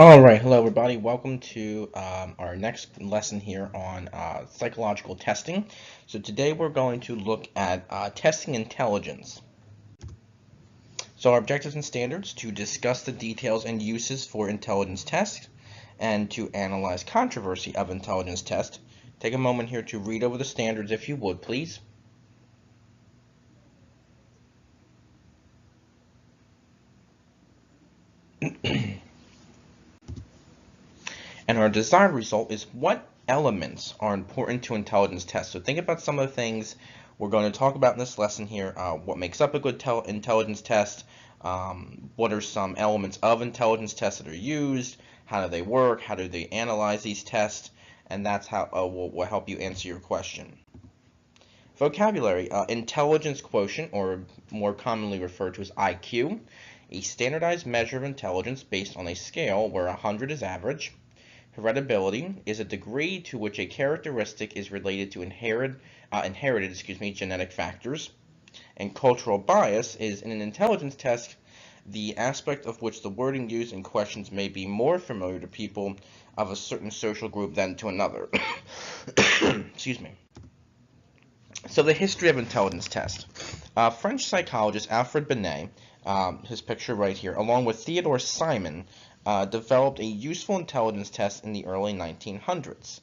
Alright, hello everybody. Welcome to our next lesson here on psychological testing. So today we're going to look at testing intelligence. So our objectives and standards: to discuss the details and uses for intelligence tests and to analyze controversy of intelligence tests. Take a moment here to read over the standards if you would, please. And our desired result is what elements are important to intelligence tests. So think about some of the things we're going to talk about in this lesson here. What makes up a good intelligence test? What are some elements of intelligence tests that are used? How do they work? How do they analyze these tests? And that's how will help you answer your question. Vocabulary: intelligence quotient, or more commonly referred to as IQ, a standardized measure of intelligence based on a scale where 100 is average. Heritability is a degree to which a characteristic is related to inherited genetic factors. And cultural bias is, in an intelligence test, the aspect of which the wording used in questions may be more familiar to people of a certain social group than to another. Excuse me. So the history of intelligence tests. French psychologist Stanfordbinet, his picture right here, along with Theodore Simon, developed a useful intelligence test in the early 1900s.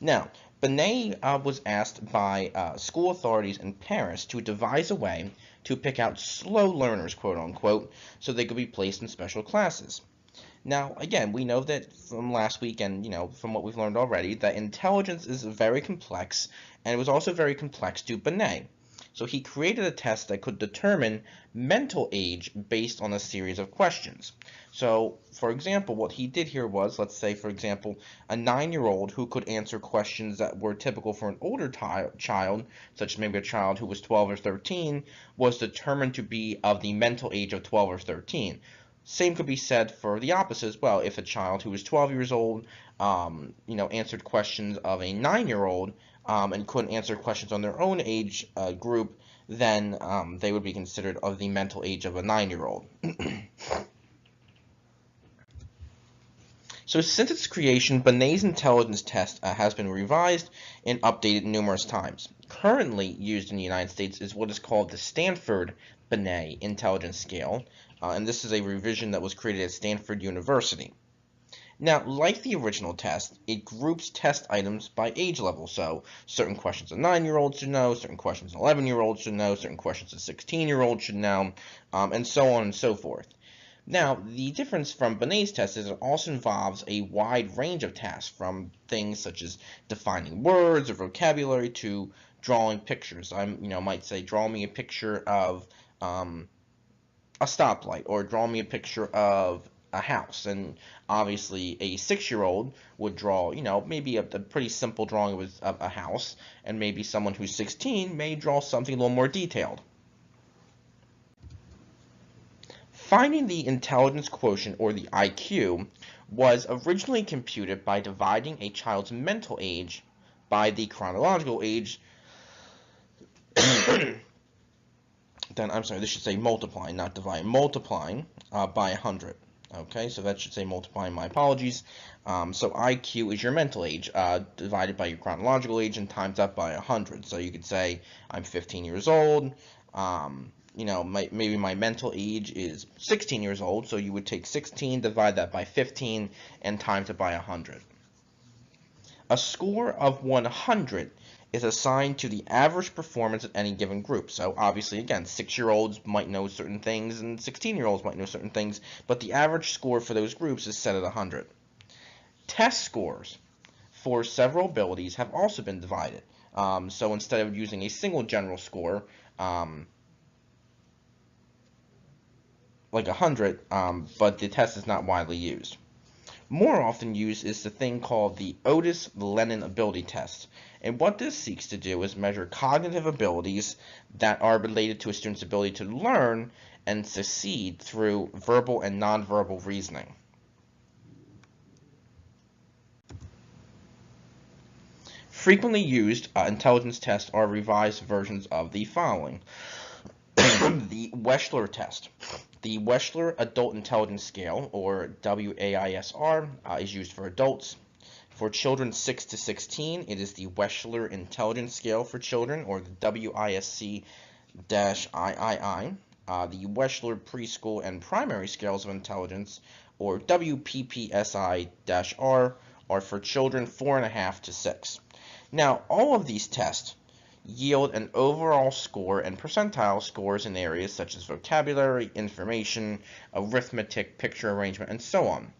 Now, Binet was asked by school authorities in Paris to devise a way to pick out slow learners, quote unquote, so they could be placed in special classes. Now, again, we know that from last week and, from what we've learned already, that intelligence is very complex, and it was also very complex to Binet. So he created a test that could determine mental age based on a series of questions. So, for example, what he did here was, let's say, for example, a 9-year-old who could answer questions that were typical for an older child, such as maybe a child who was 12 or 13, was determined to be of the mental age of 12 or 13. Same could be said for the opposite as well. If a child who was 12 years old, answered questions of a 9-year-old, and couldn't answer questions on their own age group, then they would be considered of the mental age of a 9-year-old. So since its creation, Binet's intelligence test has been revised and updated numerous times. Currently used in the United States is what is called the Stanfordbinet intelligence scale, and this is a revision that was created at Stanford University. Now, like the original test, it groups test items by age level. So certain questions a 9-year-old should know, certain questions an 11-year-old should know, certain questions a 16-year-old should know, and so on and so forth. Now, the difference from Binet's test is it also involves a wide range of tasks, from things such as defining words or vocabulary to drawing pictures. I might say, draw me a picture of a stoplight, or draw me a picture of a house. And obviously a 6-year-old would draw, maybe a pretty simple drawing with a house, and maybe someone who's 16 may draw something a little more detailed. Finding the intelligence quotient, or the IQ, was originally computed by dividing a child's mental age by the chronological age. Then, I'm sorry, this should say multiplying, not dividing, multiplying by 100. Okay, so that should say multiplying, my apologies. So IQ is your mental age divided by your chronological age and times up by 100. So you could say I'm 15 years old. Maybe my mental age is 16 years old, so you would take 16, divide that by 15, and times it by 100. A score of 100 is assigned to the average performance of any given group. So obviously, again, 6-year-olds might know certain things and 16-year-olds might know certain things, but the average score for those groups is set at 100. Test scores for several abilities have also been divided. So instead of using a single general score, like 100, but the test is not widely used. More often used is the thing called the Otis-Lennon ability test. And what this seeks to do is measure cognitive abilities that are related to a student's ability to learn and succeed through verbal and nonverbal reasoning. Frequently used intelligence tests are revised versions of the following. The Wechsler test. The Wechsler Adult Intelligence Scale, or WAISR, is used for adults. For children 6 to 16, it is the Wechsler Intelligence Scale for children, or the WISC-III. The Wechsler Preschool and Primary Scales of Intelligence, or WPPSI-R, are for children 4.5 to 6. Now, all of these tests yield an overall score and percentile scores in areas such as vocabulary, information, arithmetic, picture arrangement, and so on.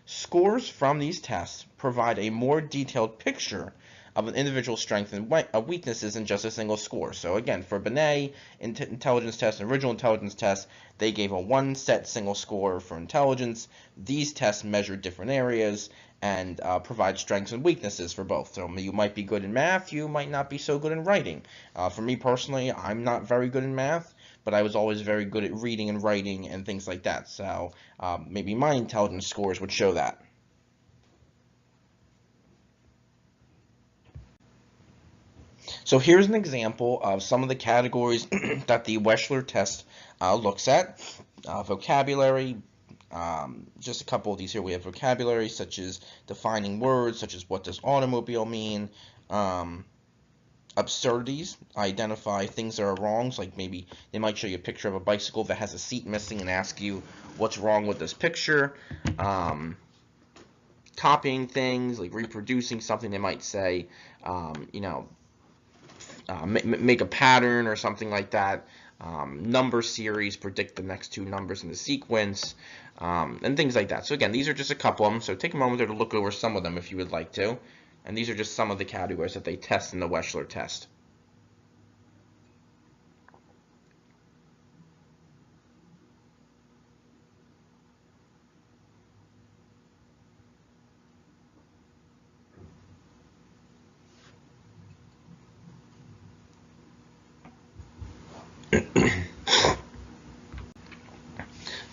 Scores from these tests provide a more detailed picture of an individual's strengths and weaknesses in just a single score. So again, for Binet intelligence test and original intelligence test, they gave a one set single score for intelligence. These tests measure different areas and provide strengths and weaknesses for both. So you might be good in math, you might not be so good in writing. For me personally, I'm not very good in math, but I was always very good at reading and writing and things like that. So maybe my intelligence scores would show that. So here's an example of some of the categories that the Wechsler test looks at. Vocabulary, just a couple of these here. We have vocabulary such as defining words, such as what does automobile mean. Absurdities, identify things that are wrong, so like maybe they might show you a picture of a bicycle that has a seat missing and ask you what's wrong with this picture. Copying things, like reproducing something, they might say, make a pattern or something like that. Number series, predict the next two numbers in the sequence, and things like that. So again, these are just a couple of them, so take a moment there to look over some of them if you would like to. And these are just some of the categories that they test in the Wechsler test.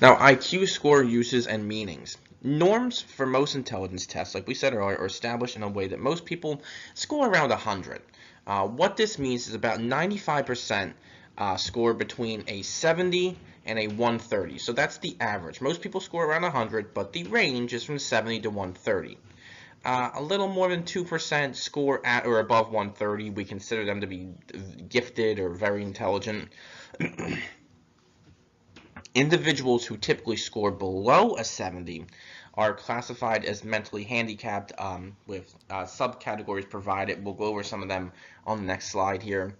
Now, IQ score uses and meanings. Norms for most intelligence tests, like we said earlier, are established in a way that most people score around 100. What this means is about 95% score between a 70 and a 130. So that's the average. Most people score around 100, but the range is from 70 to 130. A little more than 2% score at or above 130. We consider them to be gifted or very intelligent. Individuals who typically score below a 70 are classified as mentally handicapped with subcategories provided. We'll go over some of them on the next slide here.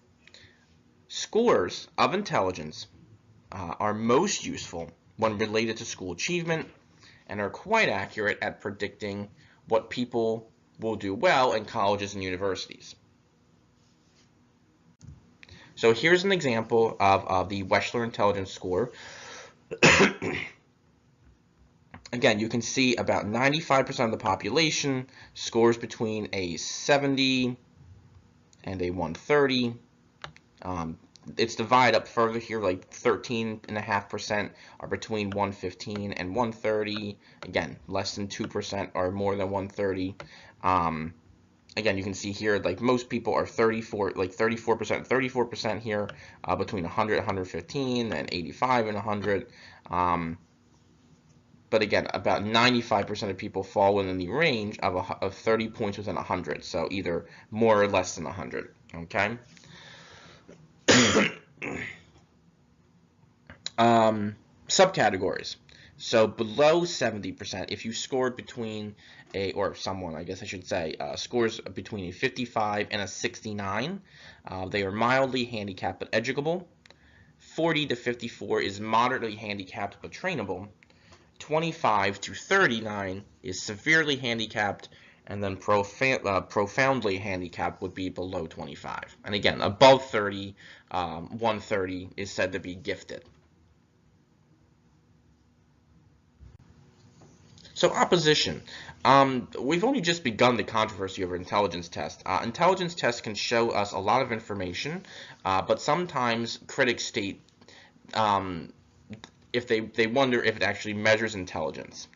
Scores of intelligence are most useful when related to school achievement and are quite accurate at predicting what people will do well in colleges and universities. So here's an example of the Wechsler intelligence score. Again, you can see about 95% of the population scores between a 70 and a 130. It's divided up further here, like 13.5% are between 115 and 130. Again, less than 2% are more than 130. Again, you can see here, like most people are 34% here, between 100 and 115, and 85 and 100. But again, about 95% of people fall within the range of 30 points within 100, so either more or less than 100, okay? Subcategories. So below 70%, if you scored between or someone, I guess I should say, scores between a 55 and a 69, they are mildly handicapped but educable. 40 to 54 is moderately handicapped but trainable. 25 to 39 is severely handicapped, and then profoundly handicapped would be below 25. And again, above 30, 130 is said to be gifted. So opposition. We've only just begun the controversy over intelligence tests. Intelligence tests can show us a lot of information, but sometimes critics state if they wonder if it actually measures intelligence.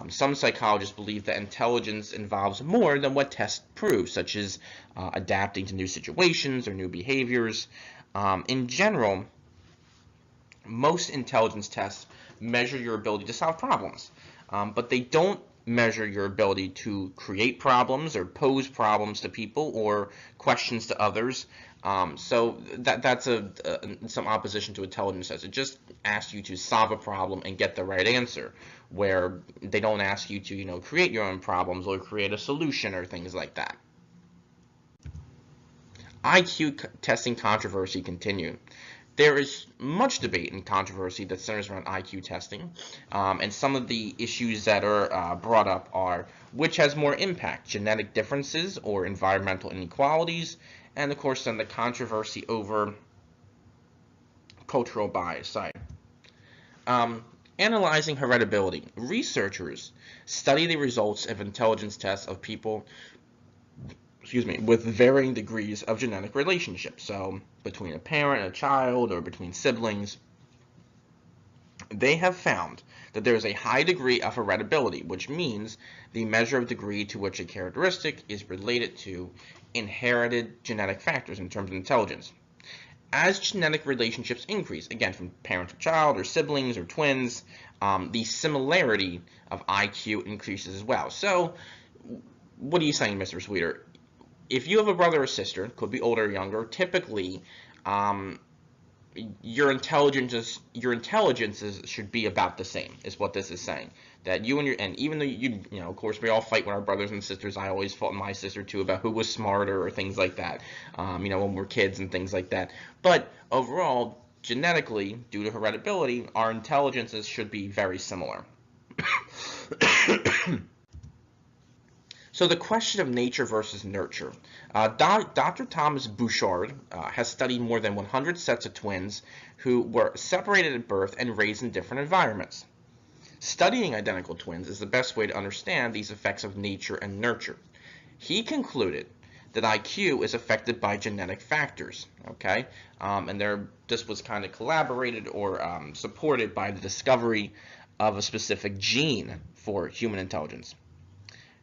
Some psychologists believe that intelligence involves more than what tests prove, such as adapting to new situations or new behaviors. In general, most intelligence tests measure your ability to solve problems, but they don't measure your ability to create problems or pose problems to people or questions to others. So that's some opposition to intelligence tests. It just asks you to solve a problem and get the right answer, where they don't ask you to, create your own problems or create a solution or things like that. IQ testing controversy continued. There is much debate and controversy that centers around IQ testing, and some of the issues that are brought up are which has more impact, genetic differences or environmental inequalities, and of course then the controversy over cultural bias. Analyzing heritability. Researchers study the results of intelligence tests of people with varying degrees of genetic relationships. So between a parent and a child or between siblings, they have found that there is a high degree of heritability, which means the measure of degree to which a characteristic is related to inherited genetic factors in terms of intelligence. As genetic relationships increase, again, from parent to child or siblings or twins, the similarity of IQ increases as well. So what are you saying, Mr. Sweeter? If you have a brother or sister, could be older or younger, typically your intelligences should be about the same, is what this is saying. That you and even though of course we all fight with our brothers and sisters. I always fought with my sister too about who was smarter or things like that, when we're kids and things like that. But overall, genetically, due to heritability, our intelligences should be very similar. So the question of nature versus nurture. Dr. Thomas Bouchard has studied more than 100 sets of twins who were separated at birth and raised in different environments. Studying identical twins is the best way to understand these effects of nature and nurture. He concluded that IQ is affected by genetic factors, okay? And this was kind of collaborated or supported by the discovery of a specific gene for human intelligence.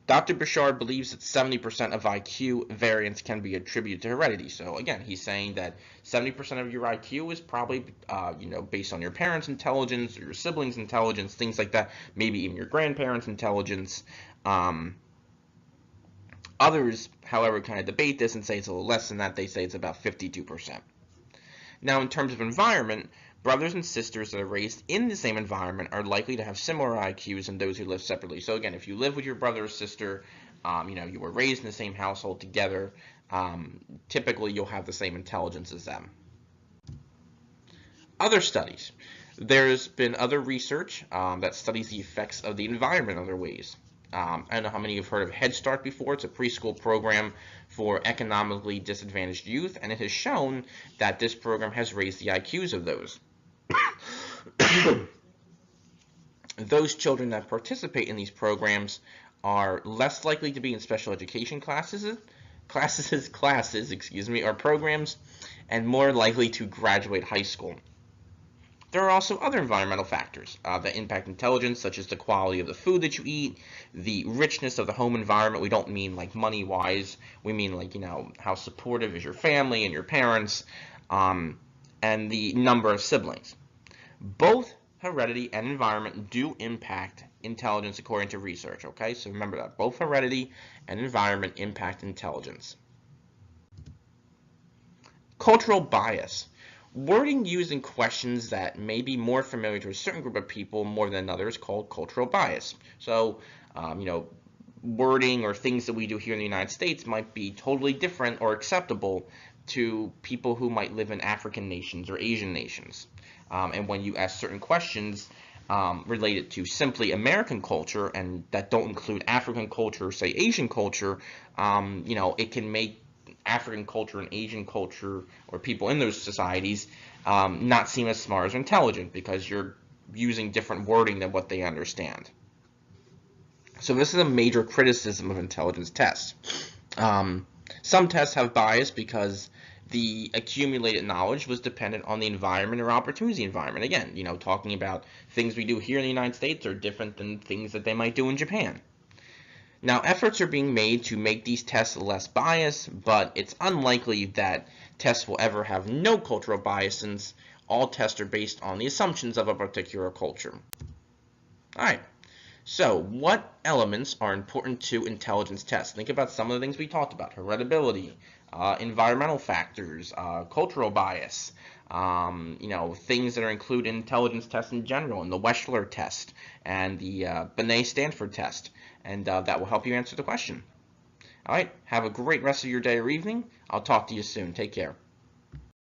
Dr. Bouchard believes that 70% of IQ variance can be attributed to heredity. So again, he's saying that 70% of your IQ is probably, based on your parents' intelligence or your siblings' intelligence, things like that. Maybe even your grandparents' intelligence. Others, however, kind of debate this and say it's a little less than that. They say it's about 52%. Now, in terms of environment, brothers and sisters that are raised in the same environment are likely to have similar IQs than those who live separately. So again, if you live with your brother or sister, you were raised in the same household together, typically you'll have the same intelligence as them. Other studies. There's been other research that studies the effects of the environment in other ways. I don't know how many of you have heard of Head Start before. It's a preschool program for economically disadvantaged youth, and it has shown that this program has raised the IQs of those. Those children that participate in these programs are less likely to be in special education classes, or programs, and more likely to graduate high school. There are also other environmental factors that impact intelligence, such as the quality of the food that you eat, the richness of the home environment. We don't mean like money-wise. We mean like, how supportive is your family and your parents, and the number of siblings. Both heredity and environment do impact intelligence according to research, okay? So remember that. Both heredity and environment impact intelligence. Cultural bias. Wording used in questions that may be more familiar to a certain group of people more than others is called cultural bias. So, wording or things that we do here in the United States might be totally different or acceptable to people who might live in African nations or Asian nations. And when you ask certain questions related to simply American culture and that don't include African culture or say Asian culture, it can make African culture and Asian culture or people in those societies not seem as smart or intelligent because you're using different wording than what they understand. So this is a major criticism of intelligence tests. Some tests have bias because the accumulated knowledge was dependent on the environment or opportunity environment. Again, talking about things we do here in the United States are different than things that they might do in Japan. Now, efforts are being made to make these tests less biased, but it's unlikely that tests will ever have no cultural bias since All tests are based on the assumptions of a particular culture. All right. So, what elements are important to intelligence tests? Think about some of the things we talked about: heritability, environmental factors, cultural bias, things that are included in intelligence tests in general, and the Wechsler test and the Binet Stanford test, and that will help you answer the question. All right, have a great rest of your day or evening. I'll talk to you soon. Take care.